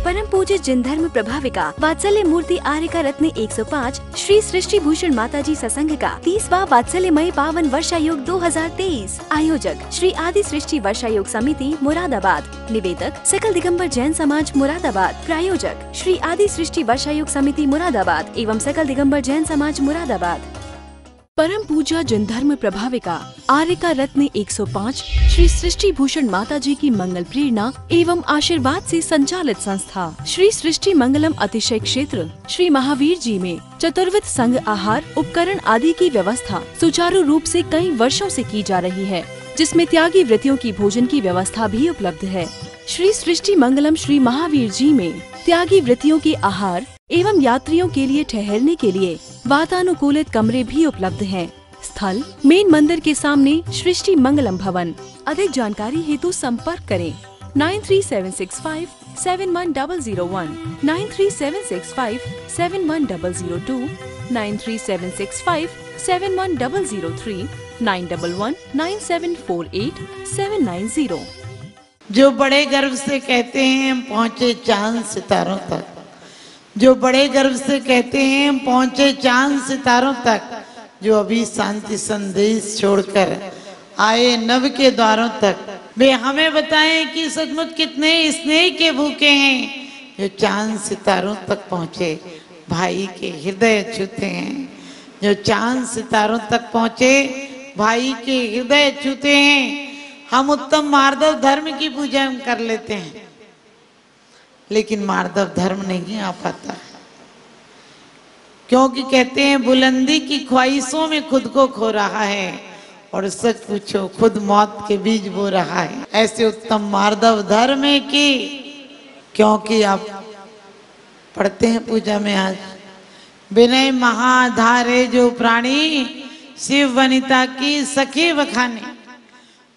परम पूज्य जिन धर्म प्रभाविका वात्सल्य मूर्ति आर्यका रत्न 105 श्री सृष्टि भूषण माताजी सत्संग का 30वां वात्सल्यमय पावन वर्षायोग 2023। आयोजक श्री आदि सृष्टि वर्षायोग समिति मुरादाबाद। निवेदक सकल दिगंबर जैन समाज मुरादाबाद। प्रायोजक श्री आदि सृष्टि वर्षायोग समिति मुरादाबाद एवं सकल दिगंबर जैन समाज मुरादाबाद। परम पूजा जन धर्म प्रभाविका आर्यका रत्न 105 श्री सृष्टि भूषण माताजी की मंगल प्रेरणा एवं आशीर्वाद से संचालित संस्था श्री सृष्टि मंगलम अतिशय क्षेत्र श्री महावीर जी में चतुर्विध संघ आहार उपकरण आदि की व्यवस्था सुचारू रूप से कई वर्षों से की जा रही है, जिसमें त्यागी वृत्तियों की भोजन की व्यवस्था भी उपलब्ध है। श्री सृष्टि मंगलम श्री महावीर जी में त्यागी वृत्तियों के आहार एवं यात्रियों के लिए ठहरने के लिए वातानुकूलित कमरे भी उपलब्ध हैं। स्थल मेन मंदिर के सामने सृष्टि मंगलम भवन। अधिक जानकारी हेतु संपर्क करें 9376571001, 9376571002, 9376571003, 9119748790। जो बड़े गर्व से कहते हैं हम पहुंचे चांद सितारों तक, जो बड़े गर्व से कहते हैं हम पहुंचे चांद सितारों तक, जो अभी शांति संदेश छोड़कर आए नव के द्वारों तक, वे हमें बताएं कि सचमुच कितने स्नेह के भूखे हैं जो चांद सितारों तक पहुंचे, भाई के हृदय छूते हैं। जो चांद सितारों तक पहुंचे भाई के हृदय छूते हैं। हम उत्तम मार्दव धर्म की पूजा हम कर लेते हैं, लेकिन मार्दव धर्म नहीं आ पाता, क्योंकि कहते हैं बुलंदी की ख्वाहिशों में खुद को खो रहा है और सच पूछो खुद मौत के बीज बो रहा है। ऐसे उत्तम मार्दव धर्म है कि क्योंकि आप पढ़ते हैं पूजा में आज विनय महाधारे जो प्राणी शिव वनिता की सखी बखाने,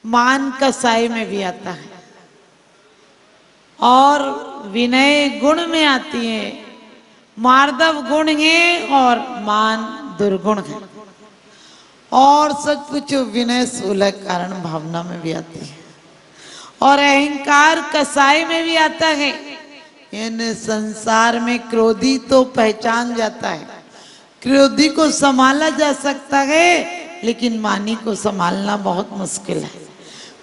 मान कसाई में भी आता है और विनय गुण में आती है, मार्दव गुण है और मान दुर्गुण है, और सच पूछो विनय सुलह कारण भावना में भी आती है और अहंकार कसाई में भी आता है। इन संसार में क्रोधी तो पहचान जाता है, क्रोधी को संभाला जा सकता है, लेकिन मानी को संभालना बहुत मुश्किल है।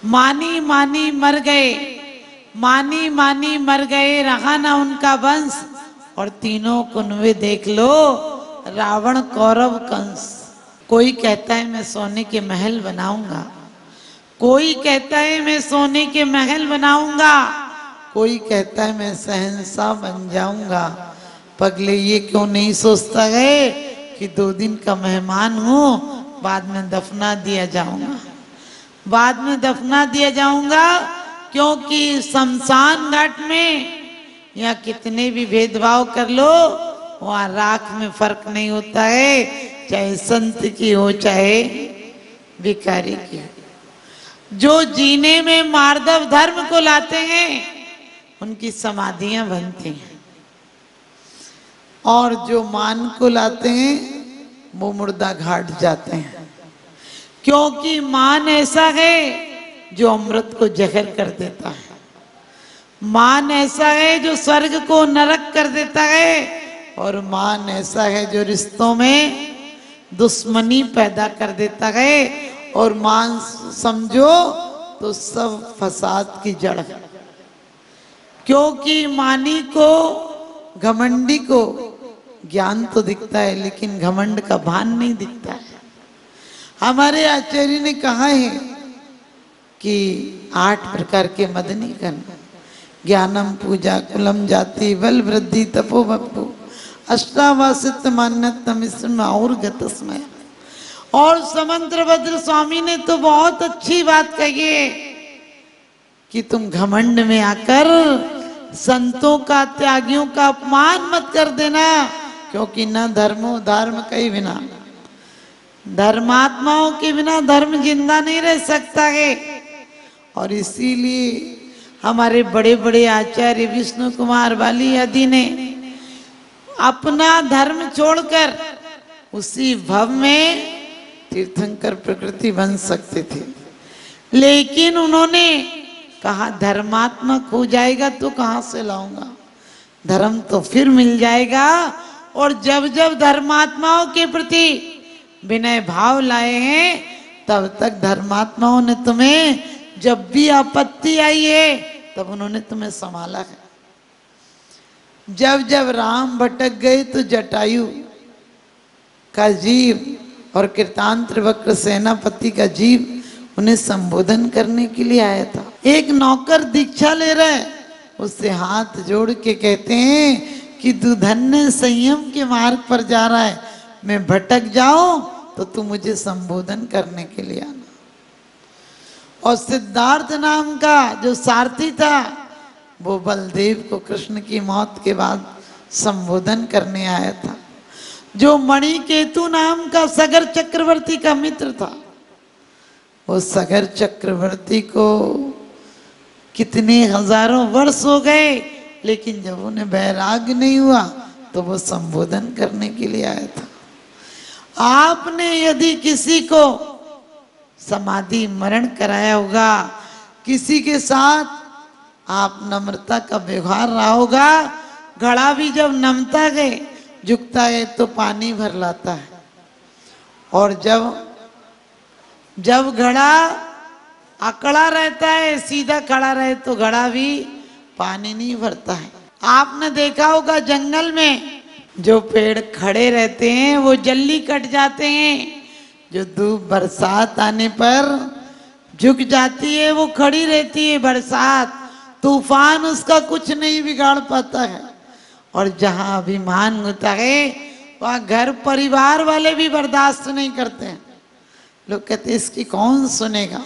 मानी मानी मर गए, मानी मानी मर गए, रहा ना उनका वंश, और तीनों कुनवे देख लो रावण कौरव कंस। कोई कहता है मैं सोने के महल बनाऊंगा, कोई कहता है मैं सोने के महल बनाऊंगा, कोई कहता है मैं शहंशाह बन जाऊंगा। पगले ये क्यों नहीं सोचता है कि 2 दिन का मेहमान हूं, बाद में दफना दिया जाऊंगा, बाद में दफना दिया जाऊंगा, क्योंकि शमशान घाट में या कितने भी भेदभाव कर लो वहां राख में फर्क नहीं होता है, चाहे संत की हो चाहे भिखारी की। जो जीने में मार्दव धर्म को लाते हैं उनकी समाधियां बनती हैं, और जो मान को लाते हैं वो मुर्दा घाट जाते हैं, क्योंकि मान ऐसा है जो अमृत को जहर कर देता है, मान ऐसा है जो स्वर्ग को नरक कर देता है, और मान ऐसा है जो रिश्तों में दुश्मनी पैदा कर देता है, और मान समझो तो सब फसाद की जड़ है। क्योंकि मानी को घमंडी को ज्ञान तो दिखता है, लेकिन घमंड का भान नहीं दिखता है। हमारे आचार्य ने कहा है कि 8 प्रकार के मदनी गण, ज्ञानम पूजा कुलम जाति बल वृद्धि तपो बप्पो अष्टावासित मान्यतम इसमें और गतस्मय। और समंत्रभद्र स्वामी ने तो बहुत अच्छी बात कही है कि तुम घमंड में आकर संतों का त्यागियों का अपमान मत कर देना, क्योंकि न धर्मो धर्म कई बिना, धर्मात्माओं के बिना धर्म जिंदा नहीं रह सकता है। और इसीलिए हमारे बड़े बड़े आचार्य विष्णु कुमार वाली आदि ने अपना धर्म छोड़कर उसी भव में तीर्थंकर प्रकृति बन सकते थे, लेकिन उन्होंने कहा धर्मात्मक हो जाएगा तो कहां से लाऊंगा, धर्म तो फिर मिल जाएगा। और जब जब धर्मात्माओं के प्रति विनय भाव लाए हैं, तब तक धर्मात्माओं ने तुम्हें, जब भी आपत्ति आई है तब उन्होंने तुम्हें संभाला है। जब जब राम भटक गए तो जटायु का जीव और कृतांत्र वक्र सेनापति का जीव उन्हें संबोधन करने के लिए आया था। एक नौकर दीक्षा ले रहा है, उससे हाथ जोड़ के कहते हैं कि तू धन्य संयम के मार्ग पर जा रहा है, मैं भटक जाऊं तो तू मुझे संबोधन करने के लिए आना। और सिद्धार्थ नाम का जो सारथी था, वो बलदेव को कृष्ण की मौत के बाद संबोधन करने आया था। जो मणिकेतु नाम का सगर चक्रवर्ती का मित्र था, वो सगर चक्रवर्ती को कितने हजारों वर्ष हो गए, लेकिन जब उन्हें वैराग्य नहीं हुआ तो वो संबोधन करने के लिए आया था। आपने यदि किसी को समाधि मरण कराया होगा, किसी के साथ आप नम्रता का व्यवहार रहा होगा, घड़ा भी जब नमता गए झुकता है तो पानी भर लाता है, और जब घड़ा अकड़ा रहता है, सीधा खड़ा रहे तो घड़ा भी पानी नहीं भरता है। आपने देखा होगा जंगल में जो पेड़ खड़े रहते हैं वो जल्दी कट जाते हैं, जो धूप बरसात आने पर झुक जाती है वो खड़ी रहती है। बरसात तूफान उसका कुछ नहीं बिगाड़ पाता है। और जहां अभिमान होता है वहां घर परिवार वाले भी बर्दाश्त नहीं करते हैं। लोग कहते इसकी कौन सुनेगा,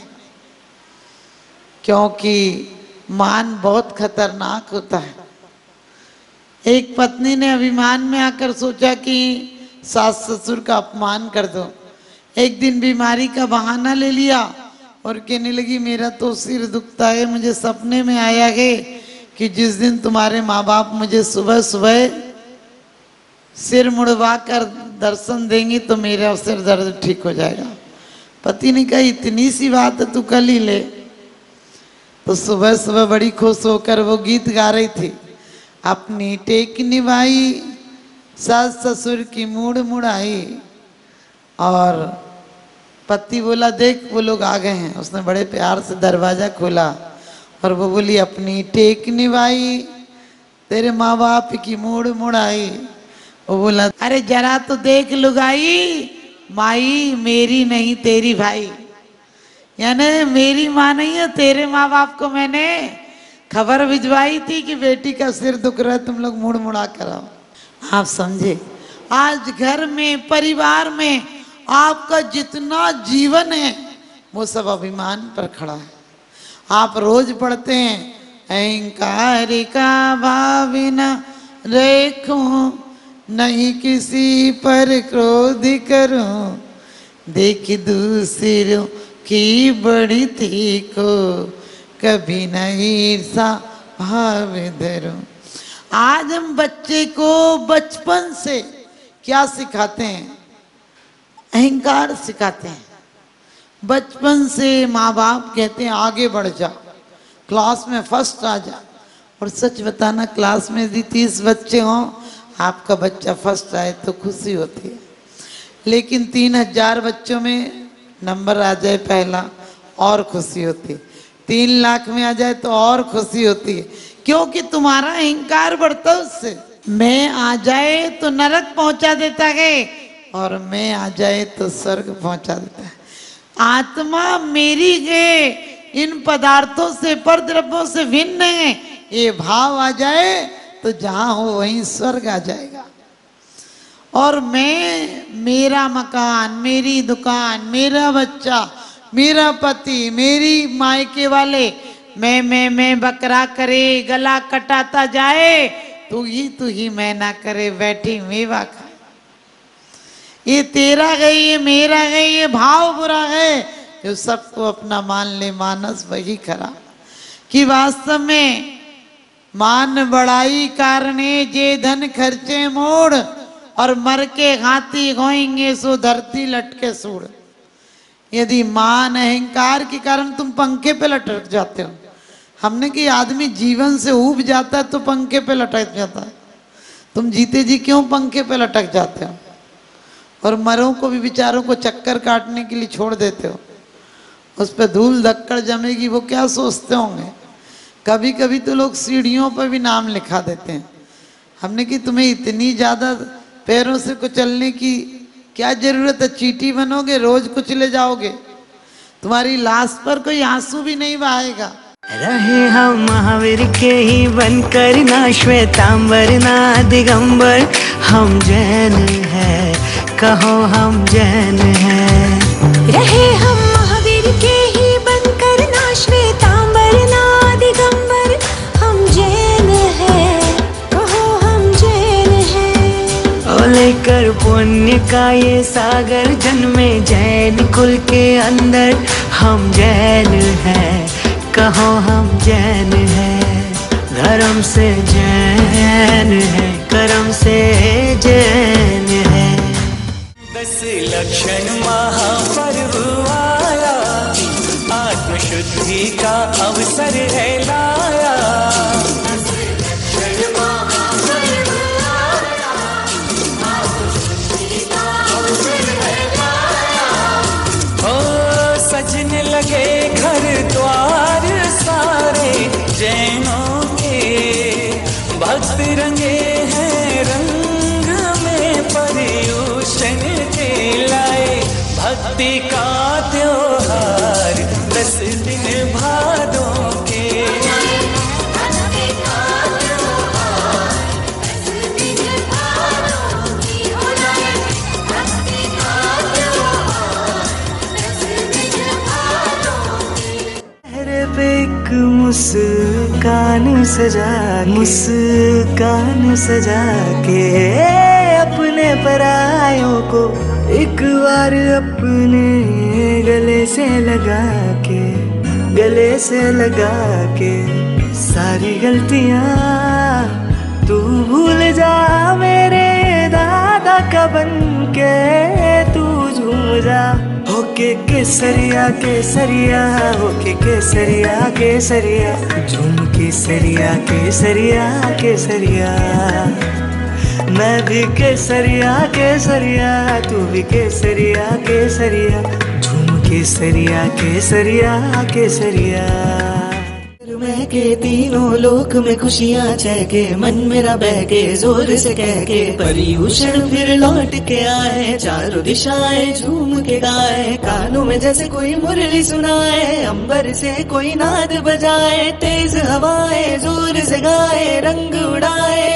क्योंकि मान बहुत खतरनाक होता है। एक पत्नी ने अभिमान में आकर सोचा कि सास ससुर का अपमान कर दो। एक दिन बीमारी का बहाना ले लिया और कहने लगी मेरा तो सिर दुखता है, मुझे सपने में आया है कि जिस दिन तुम्हारे माँ बाप मुझे सुबह सुबह सिर मुड़वा कर दर्शन देंगे तो मेरा सिर दर्द ठीक हो जाएगा। पति ने कहा इतनी सी बात है तू कल ही ले। तो सुबह सुबह बड़ी खुश होकर वो गीत गा रही थी, अपनी टेक निभाई सास ससुर की मूड मुड़ाई। और पति बोला देख वो लोग आ गए हैं। उसने बड़े प्यार से दरवाजा खोला और वो बोली अपनी टेक निभाई तेरे माँ बाप की मूड मुड़ाई। वो बोला अरे जरा तो देख लुगाई, माई मेरी नहीं तेरी भाई, यानी मेरी माँ नहीं है, तेरे माँ बाप को मैंने खबर भिजवाई थी कि बेटी का सिर दुख रहा है, तुम लोग मुड़ मुड़ा कर आओ। आप समझे, आज घर में परिवार में आपका जितना जीवन है वो सब अभिमान पर खड़ा है। आप रोज पढ़ते हैं अहंकार का भावना रेखूं, नहीं किसी पर क्रोध करूं, देख दूसरों की बड़ी थी को कभी नहीं ईर्षा भाव धरूं। आज हम बच्चे को बचपन से क्या सिखाते हैं? अहंकार सिखाते हैं। बचपन से माँ बाप कहते हैं आगे बढ़ जा, क्लास में फर्स्ट आ जा। और सच बताना, क्लास में यदि 30 बच्चे हों, आपका बच्चा फर्स्ट आए तो खुशी होती है, लेकिन 3000 बच्चों में नंबर आ जाए पहला और खुशी होती है, 3 लाख में आ जाए तो और खुशी होती है, क्योंकि तुम्हारा अहंकार बढ़ता है उससे। मैं आ जाए तो नरक पहुंचा देता है और मैं आ जाए तो स्वर्ग पहुंचा देता है। आत्मा मेरी है, इन पदार्थों से पर द्रव्यों से भिन्न है, ये भाव आ जाए तो जहां हो वहीं स्वर्ग आ जाएगा। और मैं, मेरा मकान, मेरी दुकान, मेरा बच्चा, मेरा पति, मेरी मायके वाले, मैं बकरा करे, गला कटाता जाए, तू ही मैं ना करे, बैठी मेवा खाए। ये तेरा है, ये मेरा है, ये भाव बुरा है जो सबको अपना मान ले मानस वही खरा। कि वास्तव में मान बढ़ाई कारणे जे धन खर्चे मोड़, और मर के हाथी होएंगे सो धरती लटके सूड़। यदि मान अहंकार के कारण तुम पंखे पे लटक जाते हो, हमने कि आदमी जीवन से ऊब जाता है तो पंखे पे लटक जाता है, तुम जीते जी क्यों पंखे पे लटक जाते हो और मरों को भी बेचारों को चक्कर काटने के लिए छोड़ देते हो? उस पर धूल धक्कड़ जमेगी, वो क्या सोचते होंगे। कभी कभी तो लोग सीढ़ियों पर भी नाम लिखा देते हैं। हमने कि तुम्हें इतनी ज़्यादा पैरों से कुचलने की क्या जरूरत है? चींटी बनोगे, रोज कुचले जाओगे, तुम्हारी लाश पर कोई आंसू भी नहीं बहाएगा। रहे हम महावीर के ही बनकर, ना श्वेतांबर ना दिगंबर, हम जैन हैं, कहो हम जैन हैं। रहे हम महावीर के ही बनकर, ना श्वेतांबर ना दिगंबर, हम जैन हैं, कहो हम जैन हैं। ओ लेकर पुण्य का ये सागर, जन्मे जैन कुल के अंदर, हम जैन हैं, कहो हम जैन हैं। धर्म से जैन है, कर्म से जैन है। 10 लक्षण महापर्व आया, आत्मशुद्धि का अवसर है लाया। सजने लगे घर द्वार सारे जैनों के, भक्त रंगे हैं रंग में पर्युषण के लाए। भक्ति का त्योहार 10 दिन भादों के। मुस्कान सजा के अपने परायों को एक बार अपने गले से लगा के सारी गलतियां तू भूल जा, मेरे दादा का बन के तू झूम जा। होके केसरिया केसरिया, होके केसरिया केसरिया, झूम केसरिया केसरिया केसरिया। मैं भी केसरिया केसरिया, तू भी केसरिया केसरिया, झूम केसरिया केसरिया केसरिया। मैं के तीनों लोक में खुशियाँ चहके, मन मेरा बहके जोर से कह के। पर्युषण फिर लौट के आए, चारों दिशाएं झूम के गाए। कानों में जैसे कोई मुरली सुनाए, अंबर से कोई नाद बजाए। तेज हवाएं जोर से गाए, रंग उड़ाए,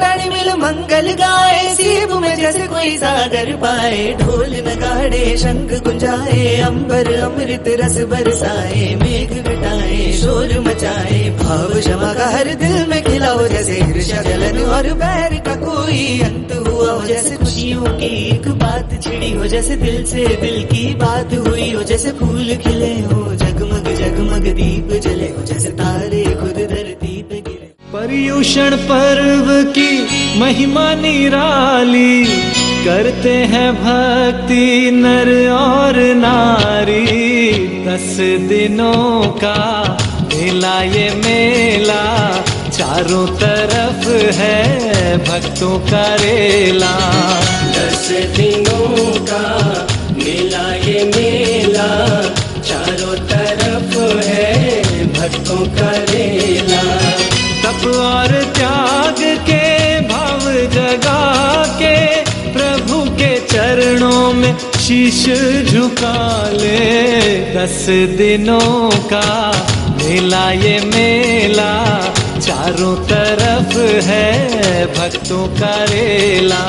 रानी मिल मंगल गाए। सीब में जैसे कोई सागर पाए, ढोल नगाड़े शंख गुंजाए। अंबर अमृत रस बरसाए, मेघ घटाए शोर मचाए। भाव क्षमा का हर दिल में खिला हो, जैसे ईर्ष्या जलन और बैर का कोई अंत हुआ हो। जैसे खुशियों की एक बात छिड़ी हो, जैसे दिल से दिल की बात हुई हो। जैसे फूल खिले हो, जगमग जगमग दीप जले हो, जैसे तारे खुद धरती पे गिरे। पर्युषण पर्व की महिमा निराली, करते हैं भक्ति नर और नारी। 10 दिनों का मेला ये मेला, चारों तरफ है भक्तों का रेला। 10 दिनों का मेला ये मेला, चारों तरफ है भक्तों का रेला। तप और त्याग के भाव जगा के, प्रभु के चरणों में शीश झुका ले। 10 दिनों का मेला ये मेला, चारों तरफ है भक्तों का रेला।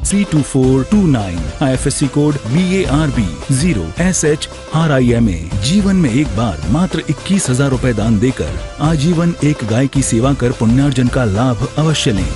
C2429 IFSC code BARB 0SHRIMA। जीवन में एक बार मात्र 21,000 रुपए दान देकर आजीवन एक गाय की सेवा कर पुण्यार्जन का लाभ अवश्य लें।